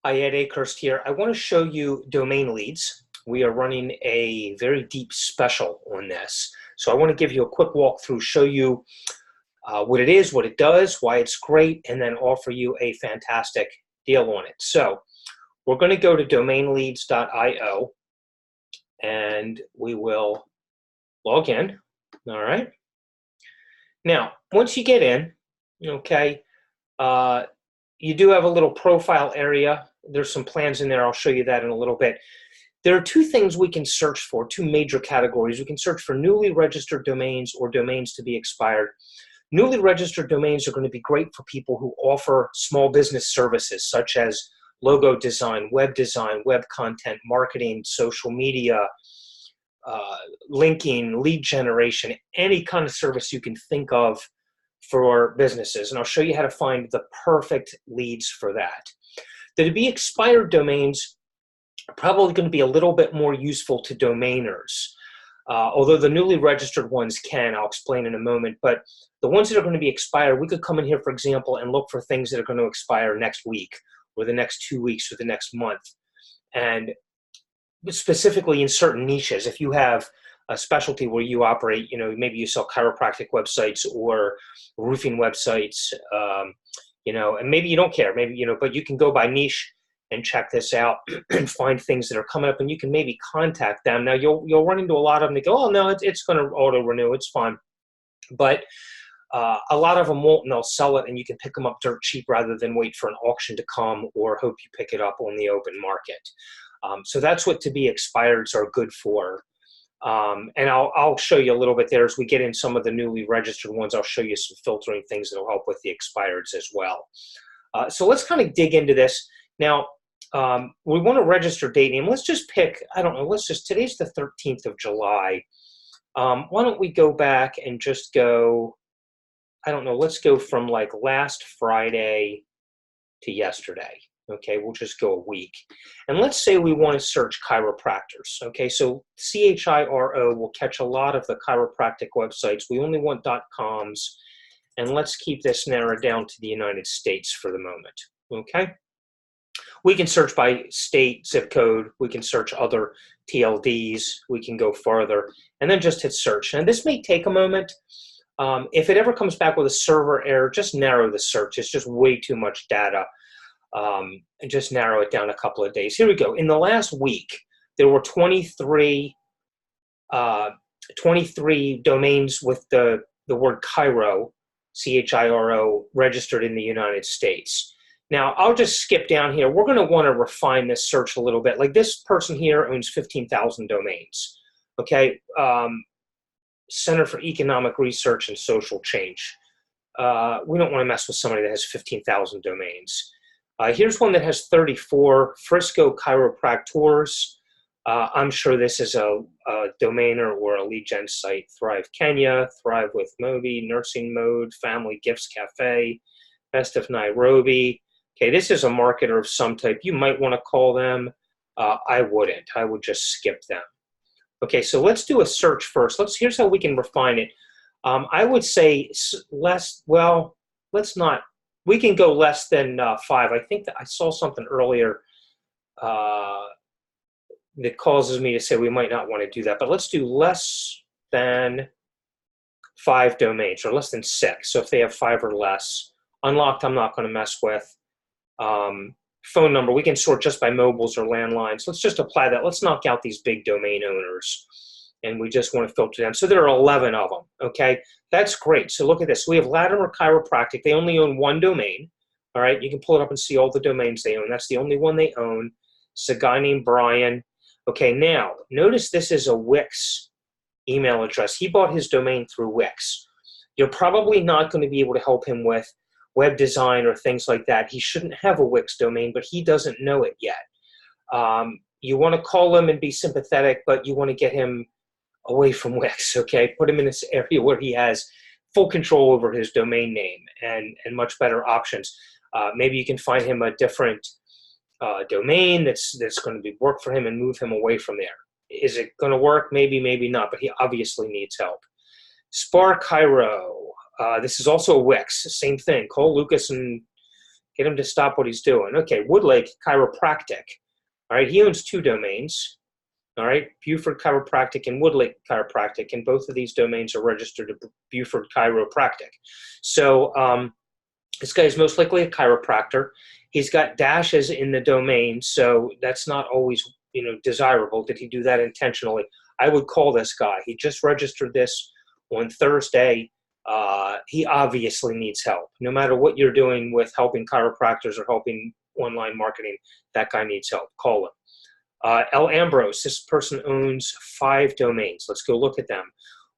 Hi, Ed Akerst here. I want to show you domain leads. We are running a very deep special on this. So I want to give you a quick walkthrough, show you what it is, what it does, why it's great, and then offer you a fantastic deal on it. So we're going to go to domainleads.io and we will log in. All right. Now, once you get in, okay, you do have a little profile area. There's some plans in there. I'll show you that in a little bit. There are two things we can search for, two major categories. We can search for newly registered domains or domains to be expired. Newly registered domains are going to be great for people who offer small business services such as logo design, web content, marketing, social media, linking, lead generation, any kind of service you can think of for businesses. And I'll show you how to find the perfect leads for that. The to be expired domains are probably going to be a little bit more useful to domainers. Although the newly registered ones can, I'll explain in a moment, but the ones that are going to be expired, we could come in here, for example, and look for things that are going to expire next week or the next 2 weeks or the next month. And specifically in certain niches, if you have a specialty where you operate, maybe you sell chiropractic websites or roofing websites, and maybe you don't care, but you can go by niche and check this out and find things that are coming up, and you can maybe contact them. Now you'll run into a lot of them that go, oh no, it's going to auto renew, it's fine. But a lot of them won't, and they'll sell it, and you can pick them up dirt cheap rather than wait for an auction to come or hope you pick it up on the open market. So that's what to be expireds are good for. And I'll show you a little bit there as we get in some of the newly registered ones. I'll show you some filtering things that will help with the expireds as well. So let's kind of dig into this. Now, we want to register date name. Let's just pick, I don't know, today's the 13th of July. Why don't we go back and just go, I don't know, let's go from like last Friday to yesterday. Okay, we'll just go a week. And let's say we want to search chiropractors. Okay, so CHIRO will catch a lot of the chiropractic websites. We only want .coms. And let's keep this narrowed down to the United States for the moment. Okay, we can search by state, zip code. We can search other TLDs. We can go farther and then just hit search. And this may take a moment. If it ever comes back with a server error, just narrow the search. It's just way too much data. And just narrow it down a couple of days. Here we go. In the last week, there were 23 domains with the word Chiro, CHIRO, registered in the United States. Now, I'll just skip down here. We're going to want to refine this search a little bit. Like this person here owns 15,000 domains. Okay, Center for Economic Research and Social Change. We don't want to mess with somebody that has 15,000 domains. Here's one that has 34, Frisco Chiropractors. I'm sure this is a domainer or a lead gen site. Thrive Kenya, Thrive with Moby, Nursing Mode, Family Gifts Cafe, Best of Nairobi. Okay, this is a marketer of some type. You might want to call them. I wouldn't. I would just skip them. Okay, so let's do a search first. Here's how we can refine it. I would say less, well, let's not. We can go less than 5. I think that I saw something earlier that causes me to say we might not want to do that. But let's do less than 5 domains or less than 6. So if they have 5 or less. Unlocked, I'm not going to mess with. Phone number, we can sort just by mobiles or landlines. Let's just apply that. Let's knock out these big domain owners. And we just want to filter them. So there are 11 of them, okay? That's great. So look at this. We have Latimer Chiropractic. They only own 1 domain, all right? You can pull it up and see all the domains they own. That's the only one they own. It's a guy named Brian. Okay, now, notice this is a Wix email address. He bought his domain through Wix. You're probably not going to be able to help him with web design or things like that. He shouldn't have a Wix domain, but he doesn't know it yet. You want to call him and be sympathetic, but you want to get him away from Wix, okay? Put him in this area where he has full control over his domain name and much better options. Maybe you can find him a different domain that's going to work for him and move him away from there. Is it going to work? Maybe, maybe not, but he obviously needs help. Spar Chiro. This is also a Wix. Same thing. Cole, Lucas, and Get him to stop what he's doing. Okay, Woodlake Chiropractic. All right, he owns 2 domains. All right, Buford Chiropractic and Woodlake Chiropractic, and both of these domains are registered to Buford Chiropractic. So this guy is most likely a chiropractor. He's got dashes in the domain, so that's not always, desirable. Did he do that intentionally? I would call this guy. He just registered this on Thursday. He obviously needs help. No matter what you're doing with helping chiropractors or helping online marketing, that guy needs help. Call him. L. Ambrose, this person owns 5 domains. Let's go look at them.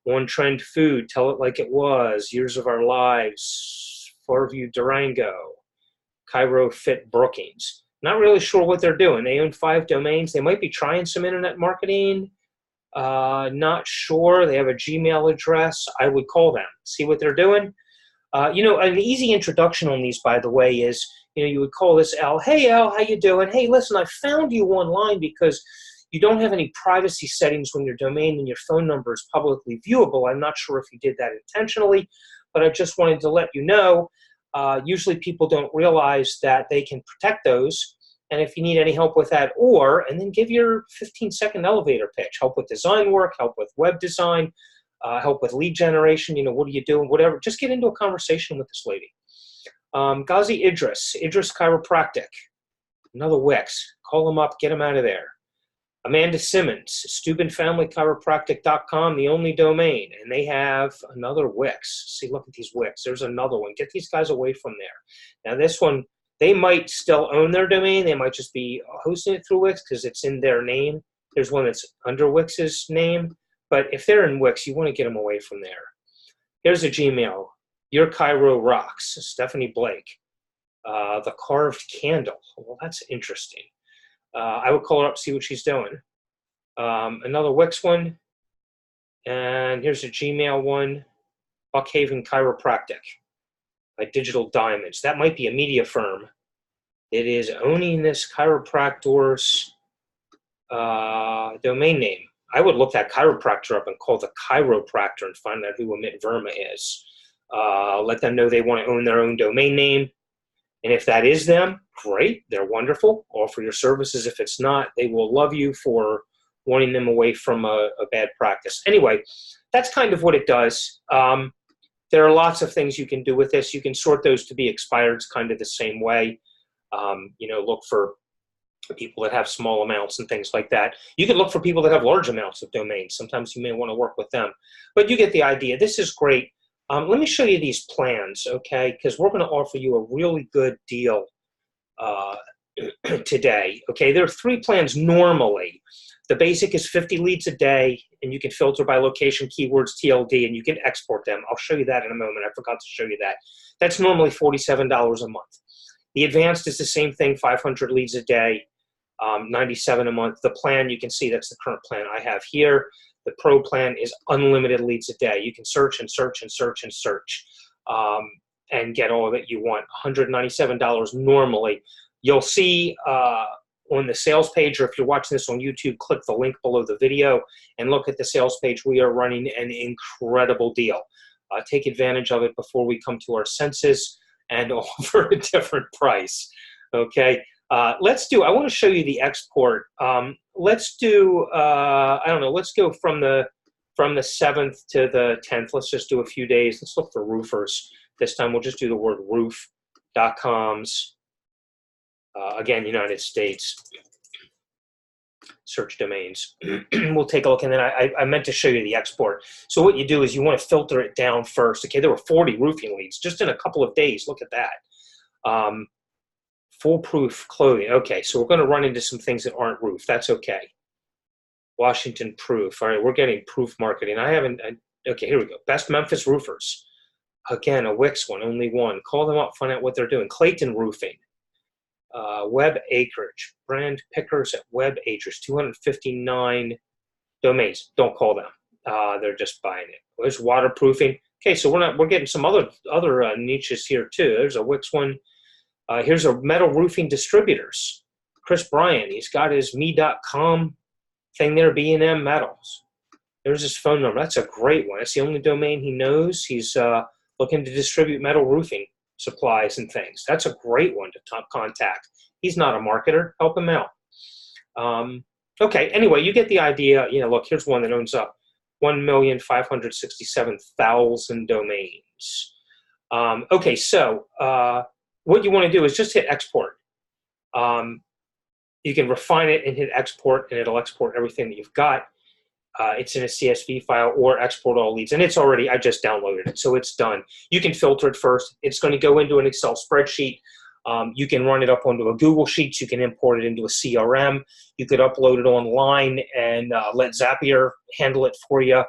On Trend Food, Tell It Like It Was, Years of Our Lives, Farview Durango, Chiro Fit Brookings. Not really sure what they're doing. They own 5 domains. They might be trying some internet marketing. Not sure. They have a Gmail address. I would call them, see what they're doing. An easy introduction on these, by the way, is, you would call this Al. Hey, Al, how you doing? Hey, listen, I found you online because you don't have any privacy settings when your domain and your phone number is publicly viewable. I'm not sure if you did that intentionally, but I just wanted to let you know. Usually people don't realize that they can protect those. And if you need any help with that, and then give your 15-second elevator pitch. Help with design work, help with web design, help with lead generation. What are you doing? Whatever. Just get into a conversation with this lady. Ghazi Idris Chiropractic, another Wix. Call him up, get him out of there. Amanda Simmons, SteubenFamilyChiropractic.com, the only domain, and they have another Wix. See, look at these Wix. There's another one. Get these guys away from there. Now, this one, they might still own their domain. They might just be hosting it through Wix because it's in their name. There's one that's under Wix's name. But if they're in Wix, you want to get them away from there. Here's a Gmail. Your Chiro Rocks, Stephanie Blake. The Carved Candle. Well, that's interesting. I would call her up, see what she's doing. Another Wix one. And here's a Gmail one. Buckhaven Chiropractic by Digital Diamonds. That might be a media firm. It is owning this chiropractor's domain name. I would look that chiropractor up and call the chiropractor and find out who Amit Verma is. Let them know they want to own their own domain name. And if that is them, great, they're wonderful. Offer your services. If it's not, they will love you for wanting them away from a bad practice. Anyway, that's kind of what it does. There are lots of things you can do with this. You can sort those to be expireds kind of the same way. Look for people that have small amounts and things like that. You can look for people that have large amounts of domains. Sometimes you may want to work with them. But you get the idea. This is great. Let me show you these plans, okay? Because we're going to offer you a really good deal today, okay? There are 3 plans normally. The basic is 50 leads a day, and you can filter by location, keywords, TLD, and you can export them. I'll show you that in a moment. I forgot to show you that. That's normally $47 a month. The advanced is the same thing, 500 leads a day, $97 a month. The plan, you can see that's the current plan I have here. The Pro plan is unlimited leads a day. You can search and search and search and search and get all that you want. $197 normally. You'll see on the sales page, or if you're watching this on YouTube, click the link below the video and look at the sales page. We are running an incredible deal. Take advantage of it before we come to our senses and offer a different price. Okay. I want to show you the export. Let's do, let's go from the 7th to the 10th. Let's just do a few days. Let's look for roofers. This time we'll just do the word roof.coms. Again, United States. Search domains. We'll take a look, and then I meant to show you the export. So what you do is you want to filter it down first. Okay, there were 40 roofing leads just in a couple of days. Look at that. Foolproof clothing. Okay, so we're going to run into some things that aren't roof. That's okay. Washington Proof. All right, we're getting proof marketing. Okay, here we go. Best Memphis Roofers. Again, a Wix one, only one. Call them up, find out what they're doing. Clayton Roofing. Web Acreage. Brand Pickers at Web Acreage. 259 domains. Don't call them. They're just buying it. There's waterproofing. Okay, so we're getting some other niches here too. There's a Wix one. Here's a metal roofing distributors. Chris Bryan, he's got his me.com thing there, B&M Metals. There's his phone number. That's a great one. That's the only domain he knows. He's looking to distribute metal roofing. supplies and things. That's a great one to contact. He's not a marketer. Help him out. Okay, anyway, you get the idea. Look, here's one that owns up 1,567,000 domains. Okay, so what you want to do is just hit export. You can refine it and hit export, and it'll export everything that you've got. It's in a CSV file, or export all leads. And it's already, I just downloaded it, so it's done. You can filter it first. It's going to go into an Excel spreadsheet. You can run it up onto a Google Sheets. You can import it into a CRM. You could upload it online and let Zapier handle it for you.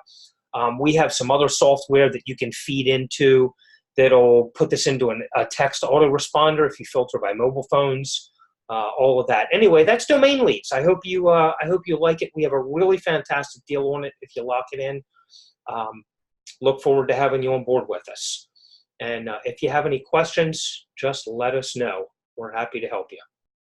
We have some other software that you can feed into that'll put this into a text autoresponder if you filter by mobile phones. All of that. Anyway, that's Domain Leads. I hope you like it. We have a really fantastic deal on it if you lock it in. Look forward to having you on board with us. And if you have any questions, just let us know. We're happy to help you.